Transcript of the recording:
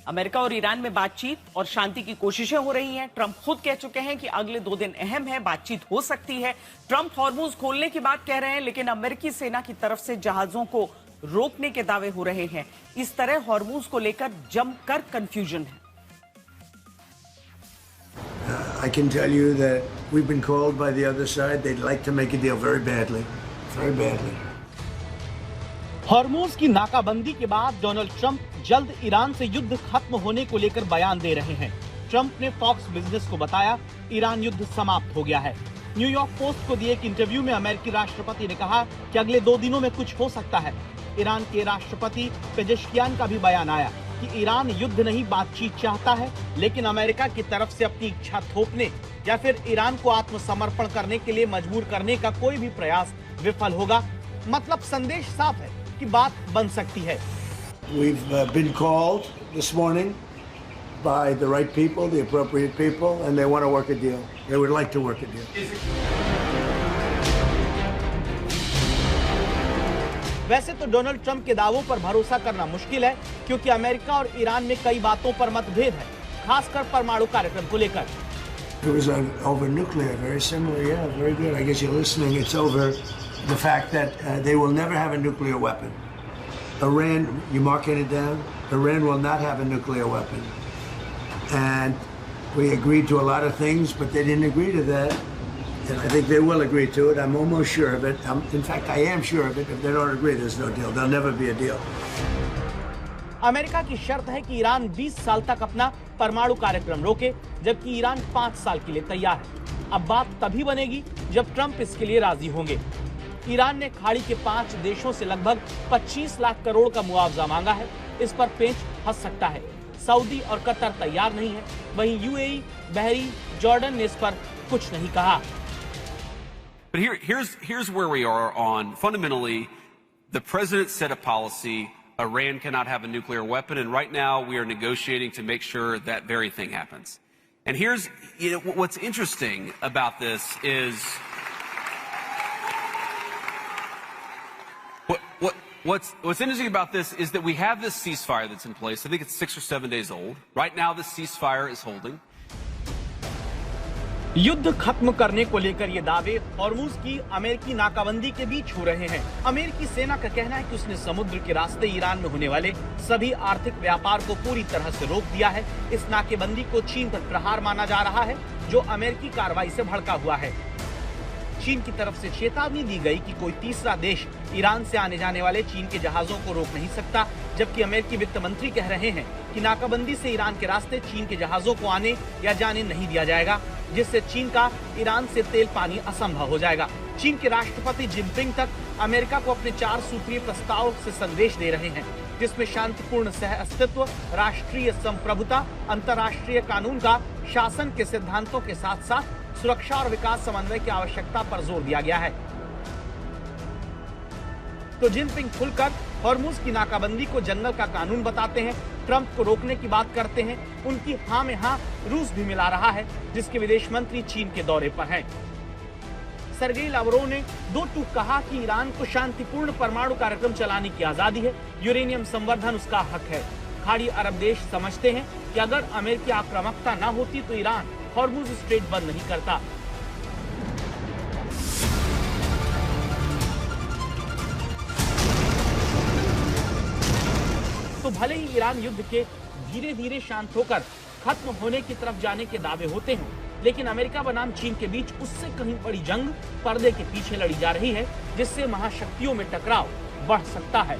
America और Iran में बातचीत और शांति की कोशिशें हो रही हैं। ट्रंप खुद कह चुके हैं कि अगले 2 दिन अहम है, बातचीत हो सकती है। ट्रंप हॉर्मुज खोलने की बात कह रहे हैं, लेकिन अमेरिकी सेना की तरफ से जहाजों को रोकने के दावे हो रहे हैं। इस तरह हॉर्मुज को लेकर जमकर कंफ्यूजन है। I can tell you that we've been called by the other side. They'd like to make a deal very badly, very badly. Hormuz की नाकाबंदी के बाद डोनाल्ड ट्रंप जल्द ईरान से युद्ध खत्म होने को लेकर बयान दे रहे हैं। ट्रंप ने फॉक्स बिजनेस को बताया, ईरान युद्ध समाप्त हो गया है। न्यूयॉर्क पोस्ट को दिए एक इंटरव्यू में अमेरिकी राष्ट्रपति ने कहा कि अगले 2 दिनों में कुछ हो सकता है। ईरान के राष्ट्रपति पेजेश्कियान का भी बयान आया कि ईरान युद्ध नहीं बातचीत चाहता है, लेकिन अमेरिका की तरफ से अपनी इच्छा थोपने या फिर ईरान को आत्मसमर्पण करने के लिए मजबूर करने का कोई भी प्रयास विफल होगा। मतलब संदेश साफ है कि बात बन सकती है। We've been called this morning by the right people, the appropriate people, and they want to work a deal. They would like to work a deal. वैसे तो डोनाल्ड ट्रंप के दावों पर भरोसा करना मुश्किल है, क्योंकि अमेरिका और ईरान में कई बातों पर मतभेद है, खासकर परमाणु कार्यक्रम को लेकर। It was over nuclear, very similar. Yeah, very good. I guess you're listening. It's over the fact that they will never have a nuclear weapon. Iran, you marking it down? Iran will not have a nuclear weapon. And we agreed to a lot of things, but they didn't agree to that. And I think they will agree to it. I'm almost sure of it. In fact, I am sure of it. If they don't agree, there's no deal. There'll never be a deal. America की शर्त है कि Iran 20 साल तक अपना परमाणु कार्यक्रम रोके, जबकि ईरान 5 साल के लिए तैयार है। अब बात तभी बनेगी जब ट्रंप इसके लिए राजी होंगे। ईरान ने खाड़ी के 5 देशों से लगभग 25 लाख करोड़ का मुआवजा मांगा है। इस पर पेंच फंस सकता है। सऊदी और कतर तैयार नहीं है, वहीं यूएई, बहरीन, जॉर्डन ने इस पर कुछ नहीं कहा। But here's where we are on fundamentally the president set a policy. Iran cannot have a nuclear weapon, and right now we are negotiating to make sure that very thing happens. And here's what's interesting about this is what's interesting about this is that we have this ceasefire that's in place. I think it's 6 or 7 days old. Right now, the ceasefire is holding. युद्ध खत्म करने को लेकर ये दावे Hormuz की अमेरिकी नाकाबंदी के बीच हो रहे हैं। अमेरिकी सेना का कहना है कि उसने समुद्र के रास्ते ईरान में होने वाले सभी आर्थिक व्यापार को पूरी तरह से रोक दिया है। इस नाकेबंदी को चीन पर प्रहार माना जा रहा है, जो अमेरिकी कार्रवाई से भड़का हुआ है। चीन की तरफ से चेतावनी दी गई कि कोई तीसरा देश ईरान से आने जाने वाले चीन के जहाजों को रोक नहीं सकता, जबकि अमेरिकी वित्त मंत्री कह रहे हैं कि नाकाबंदी से ईरान के रास्ते चीन के जहाजों को आने या जाने नहीं दिया जाएगा, जिससे चीन का ईरान से तेल पानी असंभव हो जाएगा। चीन के राष्ट्रपति जिनपिंग तक अमेरिका को अपने 4 सूत्रीय प्रस्ताव से संदेश दे रहे हैं, जिसमें शांतिपूर्ण सह अस्तित्व, राष्ट्रीय संप्रभुता, अंतर्राष्ट्रीय कानून का शासन के सिद्धांतों के साथ साथ सुरक्षा और विकास समन्वय की आवश्यकता पर जोर दिया गया है। तो जिनपिंग खुलकर हॉर्मुज की नाकाबंदी को जंगल का कानून बताते हैं, ट्रंप को रोकने की बात करते हैं। उनकी हां में हां रूस भी मिला रहा है, जिसके विदेश मंत्री चीन के दौरे पर हैं। सर्गेई लावरोव ने 2 टूक कहा कि ईरान को शांतिपूर्ण परमाणु कार्यक्रम चलाने की आजादी है, यूरेनियम संवर्धन उसका हक है। खाड़ी अरब देश समझते हैं कि अगर अमेरिकी आक्रामकता न होती तो ईरान हॉर्मुज स्ट्रेट बंद नहीं करता। तो भले ही ईरान युद्ध के धीरे धीरे शांत होकर खत्म होने की तरफ जाने के दावे होते हैं, लेकिन अमेरिका बनाम चीन के बीच उससे कहीं बड़ी जंग पर्दे के पीछे लड़ी जा रही है, जिससे महाशक्तियों में टकराव बढ़ सकता है।